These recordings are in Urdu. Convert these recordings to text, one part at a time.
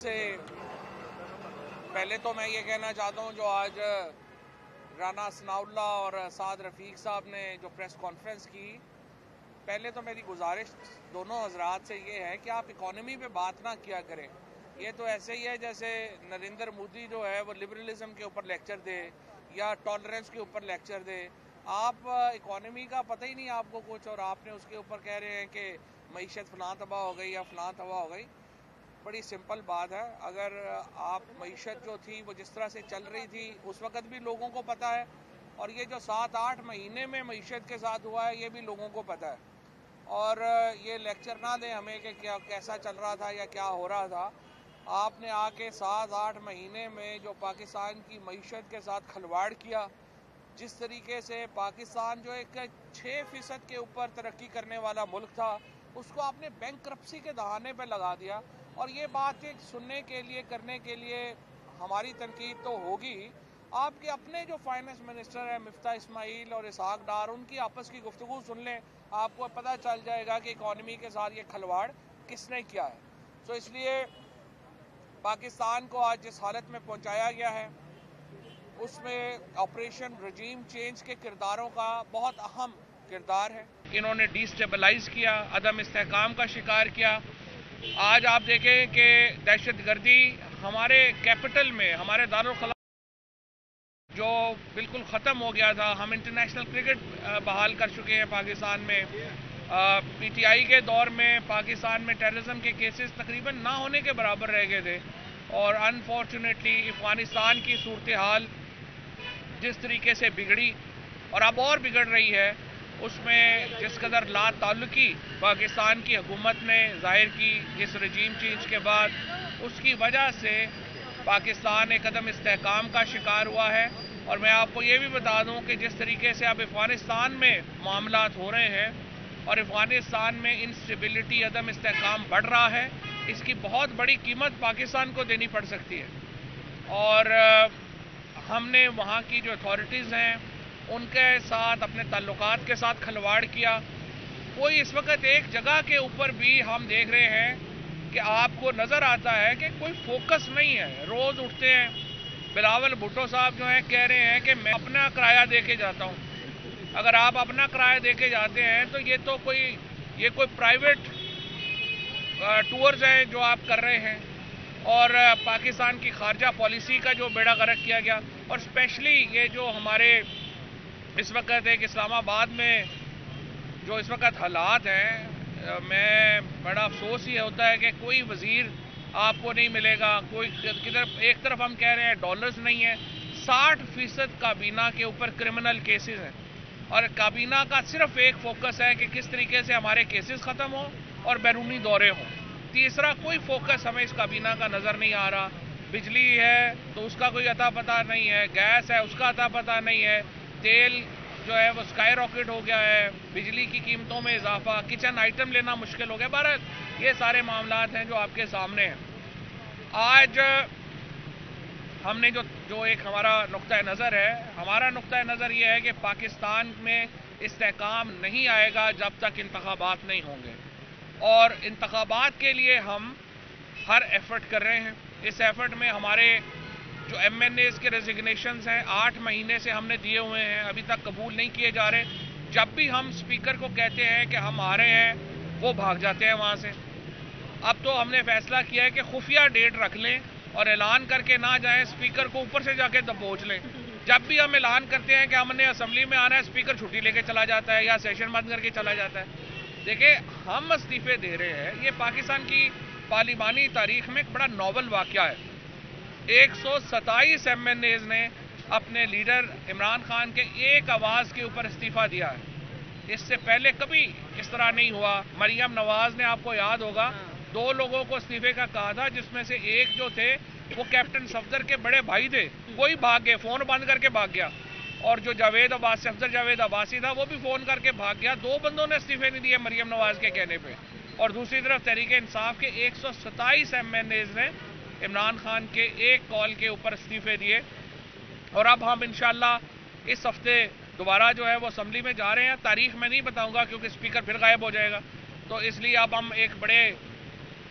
سے پہلے تو میں یہ کہنا چاہتا ہوں جو آج رانا ثناء اللہ اور سعد رفیق صاحب نے جو پریس کانفرنس کی، پہلے تو میری گزارش دونوں حضرات سے یہ ہے کہ آپ اکانومی پہ بات نہ کیا کریں۔ یہ تو ایسے ہی ہے جیسے نریندر مودی جو ہے وہ لبرلزم کے اوپر لیکچر دے یا ٹالرنس کے اوپر لیکچر دے۔ آپ اکانومی کا پتہ ہی نہیں آپ کو کچھ، اور آپ نے اس کے اوپر کہہ رہے ہیں کہ معیشت فلاں تباہ ہو گئی یا فلاں تباہ ہو گئی۔ بڑی سمپل بات ہے، اگر آپ معیشت جو تھی وہ جس طرح سے چل رہی تھی اس وقت بھی لوگوں کو پتہ ہے، اور یہ جو 7-8 مہینے میں معیشت کے ساتھ ہوا ہے یہ بھی لوگوں کو پتہ ہے۔ اور یہ لیکچر نہ دیں ہمیں کہ کیسا چل رہا تھا یا کیا ہو رہا تھا۔ آپ نے آ کے 7-8 مہینے میں جو پاکستان کی معیشت کے ساتھ کھلواڑ کیا، جس طریقے سے پاکستان جو ایک 6% کے اوپر ترقی کرنے والا ملک تھا اس کو آپ نے بینک کرپسی کے دہانے پہ لگا دیا۔ اور یہ بات ایک سننے کے لیے کرنے کے لیے ہماری تنقید تو ہوگی، آپ کے اپنے جو فائنانس منسٹر ہیں مفتاح اسماعیل اور اسحاق ڈار، ان کی آپس کی گفتگو سن لیں، آپ کو پتہ چل جائے گا کہ اکانومی کے ساتھ یہ کھلواڑ کس نے کیا ہے۔ تو اس لیے پاکستان کو آج جس حالت میں پہنچایا گیا ہے اس میں آپریشن رجیم چینج کے کرداروں کا بہت اہم کردار ہے۔ انہوں نے ڈی سٹیبلائز کیا، عدم استحکام کا شکار کیا۔ آج آپ دیکھیں کہ دہشت گردی ہمارے کیپٹل میں، ہمارے دارالخلا جو بالکل ختم ہو گیا تھا، ہم انٹرنیشنل کرکٹ بحال کر چکے ہیں پاکستان میں۔ پی ٹی آئی کے دور میں پاکستان میں ٹیررزم کے کیسز تقریباً نہ ہونے کے برابر رہ گئے تھے، اور انفارچونیٹلی افغانستان کی صورتحال جس طریقے سے بگڑی اور اب اور بگڑ رہی ہے، اس میں جس قدر لا تعلقی پاکستان کی حکومت نے ظاہر کی اس رجیم چینج کے بعد، اس کی وجہ سے پاکستان ایک عدم استحکام کا شکار ہوا ہے۔ اور میں آپ کو یہ بھی بتا دوں کہ جس طریقے سے اب افغانستان میں معاملات ہو رہے ہیں اور افغانستان میں انسٹیبلٹی، عدم استحکام بڑھ رہا ہے، اس کی بہت بڑی قیمت پاکستان کو دینی پڑ سکتی ہے۔ اور ہم نے وہاں کی جو اتھارٹیز ہیں ان کے ساتھ، اپنے تعلقات کے ساتھ کھلواڑ کیا۔ کوئی اس وقت ایک جگہ کے اوپر بھی ہم دیکھ رہے ہیں کہ آپ کو نظر آتا ہے کہ کوئی فوکس نہیں ہے۔ روز اٹھتے ہیں، بلاول بھٹو صاحب جو ہیں کہہ رہے ہیں کہ میں اپنا کرایہ دے کے جاتا ہوں۔ اگر آپ اپنا کرایہ دے کے جاتے ہیں تو یہ کوئی پرائیویٹ ٹورز ہیں جو آپ کر رہے ہیں، اور پاکستان کی خارجہ پالیسی کا جو بیڑا غرق کیا گیا۔ اور اسپیشلی یہ جو ہمارے اس وقت ایک اسلام آباد میں جو اس وقت حالات ہیں، میں بڑا افسوس یہ ہوتا ہے کہ کوئی وزیر آپ کو نہیں ملے گا۔ ایک طرف ہم کہہ رہے ہیں ڈالرز نہیں ہیں، 60% کابینہ کے اوپر کرمنل کیسز ہیں، اور کابینہ کا صرف ایک فوکس ہے کہ کس طریقے سے ہمارے کیسز ختم ہوں اور بیرونی دورے ہوں۔ تیسرا کوئی فوکس ہمیں اس کابینہ کا نظر نہیں آ رہا۔ بجلی ہے تو اس کا کوئی اتا پتہ نہیں ہے، گیس ہے اس کا اتا پتہ نہیں ہے، تیل جو ہے وہ سکائی راکٹ ہو گیا ہے، بجلی کی قیمتوں میں اضافہ، کچن آئٹم لینا مشکل ہو گیا۔ بہرحال یہ سارے معاملات ہیں جو آپ کے سامنے ہیں۔ آج ہم نے جو ایک ہمارا نقطہ نظر ہے، ہمارا نقطہ نظر یہ ہے کہ پاکستان میں استحکام نہیں آئے گا جب تک انتخابات نہیں ہوں گے، اور انتخابات کے لیے ہم ہر ایفرٹ کر رہے ہیں۔ اس ایفرٹ میں ہمارے جو ایم این ایز کے ریزگنیشنز ہیں 8 مہینے سے ہم نے دیے ہوئے ہیں، ابھی تک قبول نہیں کیے جا رہے۔ جب بھی ہم اسپیکر کو کہتے ہیں کہ ہم آ رہے ہیں وہ بھاگ جاتے ہیں وہاں سے۔ اب تو ہم نے فیصلہ کیا ہے کہ خفیہ ڈیٹ رکھ لیں اور اعلان کر کے نہ جائیں، اسپیکر کو اوپر سے جا کے دبوچ لیں۔ جب بھی ہم اعلان کرتے ہیں کہ ہم نے اسمبلی میں آنا ہے، اسپیکر چھٹی لے کے چلا جاتا ہے یا سیشن بند کر کے چلا جاتا ہے۔ دیکھیں، ہم استعفے دے رہے ہیں، یہ پاکستان کی پارلیمانی تاریخ میں ایک بڑا ناول واقعہ ہے۔ 127 ایم این ایز نے اپنے لیڈر عمران خان کے ایک آواز کے اوپر استعفیٰ دیا ہے۔ اس سے پہلے کبھی اس طرح نہیں ہوا۔ مریم نواز نے، آپ کو یاد ہوگا، 2 لوگوں کو استعفے کا کہا تھا، جس میں سے ایک جو تھے وہ کیپٹن صفدر کے بڑے بھائی تھے، وہی بھاگ گئے، فون بند کر کے بھاگ گیا۔ اور جو صفدر جاوید عباسی تھا وہ بھی فون کر کے بھاگ گیا۔ 2 بندوں نے استعفے نہیں دیے مریم نواز کے کہنے پہ۔ اور دوسری طرف تحریک انصاف کے 127 ایم این ایز نے عمران خان کے ایک کال کے اوپر استعفے دیے۔ اور اب ہم انشاءاللہ اس ہفتے دوبارہ جو ہے وہ اسمبلی میں جا رہے ہیں۔ تاریخ میں نہیں بتاؤں گا کیونکہ اسپیکر پھر غائب ہو جائے گا، تو اس لیے اب ہم ایک بڑے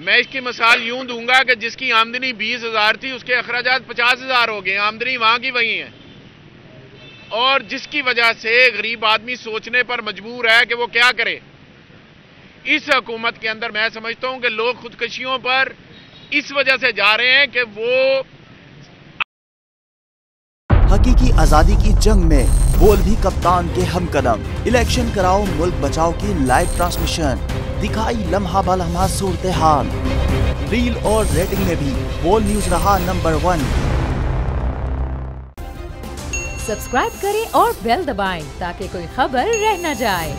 میں اس کی مثال یوں دوں گا کہ جس کی آمدنی 20,000 تھی اس کے اخراجات 50,000 ہو گئے، آمدنی وہاں کی وہی ہے، اور جس کی وجہ سے غریب آدمی سوچنے پر مجبور ہے کہ وہ کیا کرے۔ اس حکومت کے اندر میں سمجھتا ہوں کہ لوگ خودکشیوں پر اس وجہ سے جا رہے ہیں کہ وہ حقیقی آزادی کی جنگ میں بول بھی کپتان کے ہم قدم۔ الیکشن کراؤ ملک بچاؤ کی لائیو ٹرانسمیشن، دکھائی لمحہ بلمحہ صورتحال، ریل اور ریٹنگ میں بھی بول نیوز رہا نمبر 1۔ سبسکرائب کریں اور بیل دبائیں تاکہ کوئی خبر رہ نہ جائے۔